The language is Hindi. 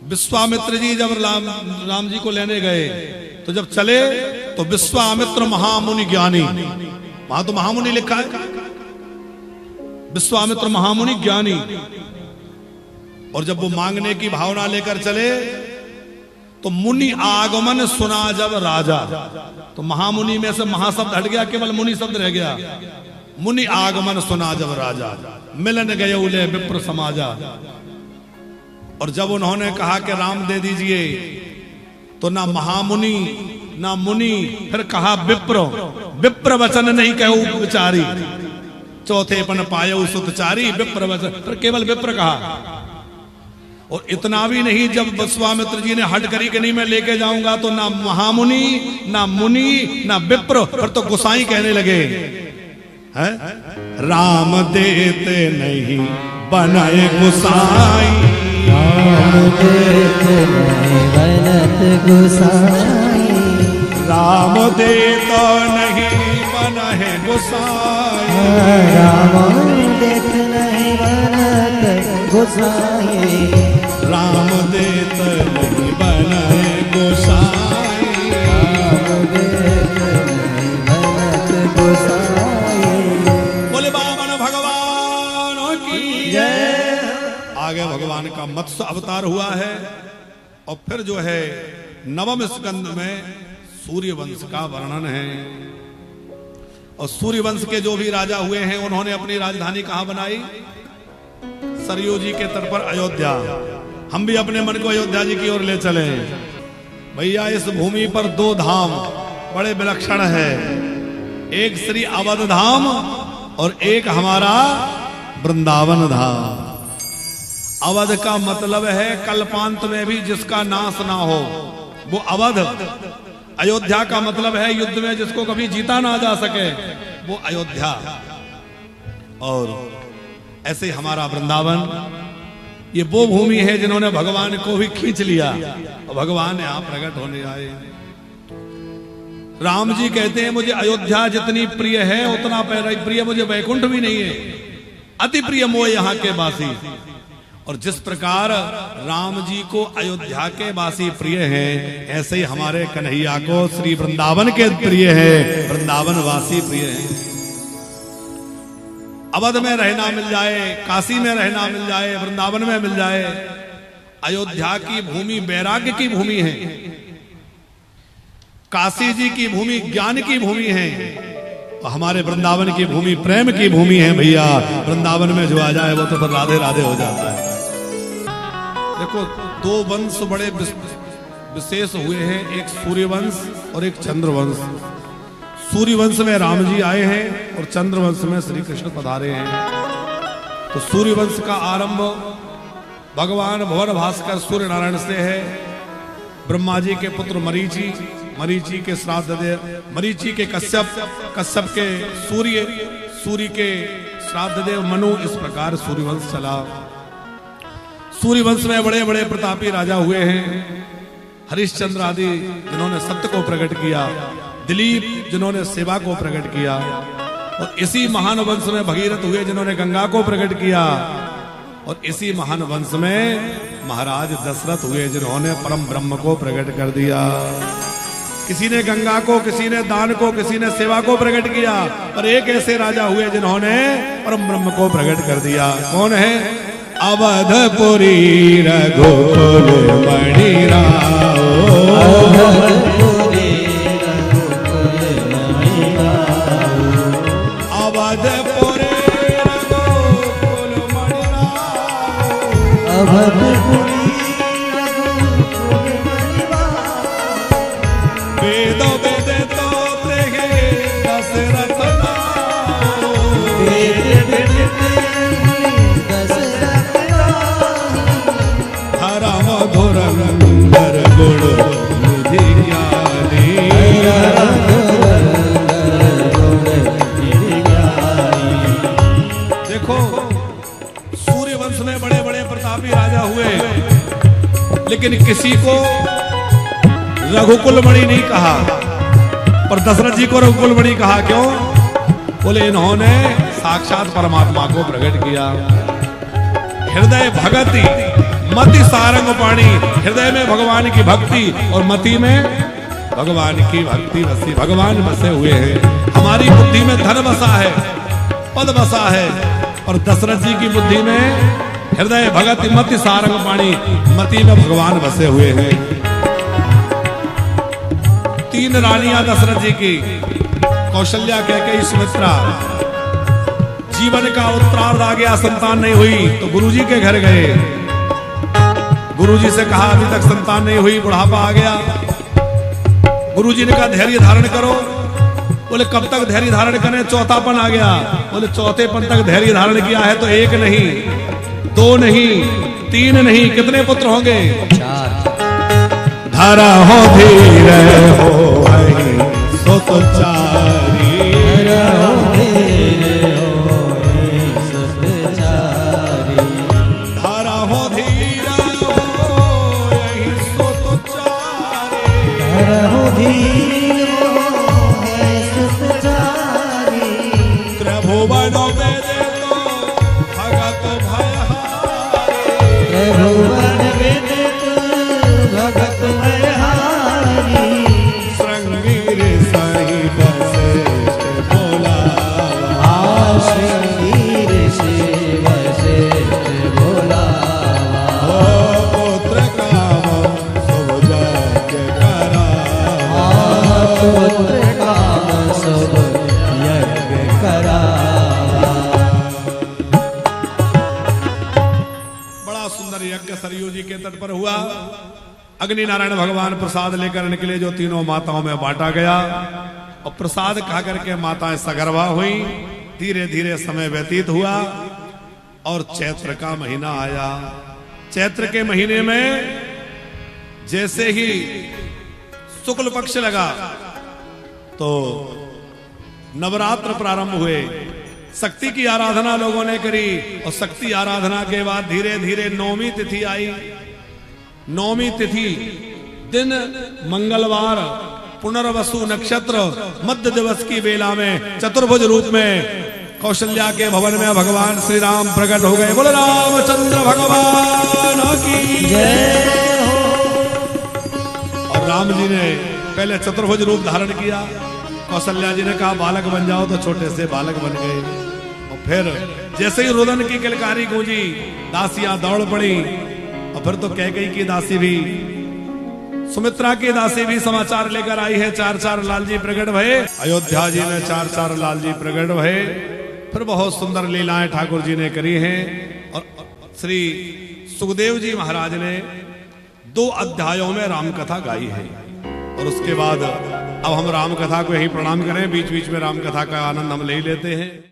विश्वामित्र जी जब राम जी को लेने गए तो जब चले तो विश्वामित्र महामुनि ज्ञानी, वहां तो महामुनि लिखा है, विश्वामित्र महामुनि ज्ञानी। और जब वो मांगने की भावना लेकर चले तो मुनि आगमन सुना जब राजा, तो महामुनि में से महाशब्द हट गया, केवल मुनि शब्द रह गया। मुनि आगमन सुना जब राजा, मिलन गए उले विप्र समाजा। और जब उन्होंने कहा कि राम दे दीजिए तो ना महामुनि ना मुनि, फिर कहा विप्र, विप्र वचन नहीं कहू विचारी, चौथे पन पायो सुतचारी, विप्र वचन, फिर केवल विप्र कहा। और इतना भी नहीं, जब विश्वामित्र जी ने हट करी कि नहीं मैं लेके जाऊंगा, तो ना महामुनि ना मुनि ना विप्र, फिर तो गुसाई कहने लगे है राम देते नहीं बनाए गुसाई, राम देते नहीं बनत गुसाई, राम देता नहीं बनाए गुसाई, राम देते नहीं बनत गुसाई, राम देत नहीं बनाए गुसाई, राम देते नहीं बनत गुसाई। बोले बामन भगवान की जय। आगे भगवान का मत्स्य अवतार हुआ है। और फिर जो है नवम स्कंद में सूर्य वंश का वर्णन है। और सूर्य वंश के जो भी राजा हुए हैं उन्होंने अपनी राजधानी कहां बनाई? सरयू जी के तट पर अयोध्या। हम भी अपने मन को अयोध्या जी की ओर ले चले। भैया इस भूमि पर दो धाम बड़े विलक्षण है, एक श्री अवध धाम और एक हमारा वृंदावन धाम। अवध का मतलब है कल्पांत में भी जिसका नाश ना हो, वो अवध। अयोध्या का मतलब है युद्ध में जिसको कभी जीता ना जा सके, वो अयोध्या। और ऐसे हमारा वृंदावन, ये वो भूमि है जिन्होंने भगवान को भी खींच लिया और भगवान यहां प्रकट होने आए। राम जी कहते हैं मुझे अयोध्या जितनी प्रिय है उतना प्रिय मुझे वैकुंठ भी नहीं है, अति प्रिय मोह यहाँ के वासी। और जिस प्रकार राम जी को अयोध्या के वासी प्रिय हैं, ऐसे ही हमारे कन्हैया को श्री वृंदावन के प्रिय है, वृंदावन वासी प्रिय है। अवध में रहना मिल जाए, काशी में रहना मिल जाए, वृंदावन में मिल जाए। अयोध्या की भूमि वैराग्य की भूमि है, काशी जी की भूमि ज्ञान की भूमि है, और हमारे वृंदावन की भूमि प्रेम की भूमि है। भैया वृंदावन में जो आ जाए वो तो फिर राधे राधे हो जाता है। देखो दो वंश बड़े विशेष हुए हैं, एक सूर्य वंश और एक चंद्र वंश। सूर्य वंश में राम जी आए हैं और चंद्र वंश में श्री कृष्ण पधारे हैं। तो सूर्य वंश का आरंभ भगवान भुवन भास्कर सूर्य नारायण से है। ब्रह्मा जी के पुत्र मरीचि, मरीचि के श्राद्ध दे, मरीचि के कश्यप, कश्यप के सूर्य, सूर्य के श्राद्ध देव मनु। इस प्रकार सूर्यवंश चला। सूर्यवंश में बड़े बड़े प्रतापी राजा हुए हैं, हरिश्चंद्र आदि जिन्होंने सत्य को प्रकट किया, दिलीप जिन्होंने सेवा को प्रकट किया, और इसी महान वंश में भगीरथ हुए जिन्होंने गंगा को प्रकट किया, और इसी महान वंश में महाराज दशरथ हुए जिन्होंने परम ब्रह्म को प्रकट कर दिया। किसी ने गंगा को, किसी ने दान को, किसी ने सेवा को प्रकट किया, पर एक ऐसे राजा हुए जिन्होंने परम ब्रह्म को प्रकट कर दिया। कौन है? अवधपुरी रघुकुल मणि राव, अवधपुरी रघुकुल मणि राव, अवधपुरी रघुकुल मणि राव, अवधपुरी रघुकुल मणि राव, वेद वेद तो तेहे दशरथ नाम, वेद वेद दशरथ धर्म धुरंधर गुण निधि ज्ञानी, देखो सूर्य वंश में बड़े बड़े प्रतापी राजा हुए, लेकिन किसी को रघुकुल मणि नहीं कहा, पर दशरथ जी को रघुकुल मणि कहा। क्यों? बोले इन्होंने साक्षात परमात्मा को प्रकट किया। हृदय भगति मति सारंग पाणी, हृदय में भगवान की भक्ति और मति में भगवान की भक्ति बसी, भगवान बसे हुए हैं। हमारी बुद्धि में धन बसा है, पद बसा है, और दशरथ जी की बुद्धि में हृदय भगत मति सारंग पाणी, मति में भगवान बसे हुए हैं। 3 रानियां दशरथ जी की, कौशल्या, कैकेयी, सुमित्रा। जीवन का उत्तरार्ध आ गया, संतान नहीं हुई तो गुरुजी के घर गए। गुरुजी से कहा अभी तक संतान नहीं हुई, बुढ़ापा आ गया। गुरुजी ने कहा धैर्य धारण करो। बोले कब तक धैर्य धारण करें, चौथापन आ गया। बोले चौथेपन तक धैर्य धारण किया है तो 1 नहीं, 2 नहीं, 3 नहीं, कितने पुत्र होंगे? 4। धारा हो धीर हो भाई सो तो चारी, धारा हो धीर हो यही सो तो चारी, त्रिभुवनों में दे तो भगत भयहारी, श्रृंगीर सही वशिष्ठ बोला, ओ पुत्र काम शुभ यज्ञ करा, बड़ा सुंदर यज्ञ सरयू जी के तट पर हुआ। अग्नि नारायण भगवान प्रसाद लेकर निकले, जो तीनों माताओं में बांटा गया, और प्रसाद खा करके माताएं सगर्भा हुई। धीरे धीरे समय व्यतीत हुआ और चैत्र का महीना आया। चैत्र के महीने में जैसे ही शुक्ल पक्ष लगा तो नवरात्र प्रारंभ हुए। शक्ति की आराधना लोगों ने करी, और शक्ति आराधना के बाद धीरे धीरे नौमी तिथि आई। नौमी तिथि दिन मंगलवार, पुनर्वसु नक्षत्र, मध्य दिवस की बेला में चतुर्भुज रूप में कौशल्या के भवन में भगवान श्री राम प्रकट हो गए। बोले रामचंद्र भगवान की जय हो। और राम जी ने पहले चतुर्भुज रूप धारण किया। कौशल्या जी ने कहा बालक बन जाओ, तो छोटे से बालक बन गए। और फिर जैसे ही रुदन की किलकारी गूंजी, दासियां दौड़ पड़ी। और फिर तो कैकेयी की दासी भी, सुमित्रा की दासी भी समाचार लेकर आई है। 4 लाल जी प्रकट भये अयोध्या जी में, 4 लाल जी प्रकट भये। फिर बहुत सुंदर लीलाएं ठाकुर जी ने करी हैं। और श्री सुखदेव जी महाराज ने 2 अध्यायों में राम कथा गाई है। और उसके बाद अब हम राम कथा को यही प्रणाम करें। बीच बीच में राम कथा का आनंद हम ले लेते हैं।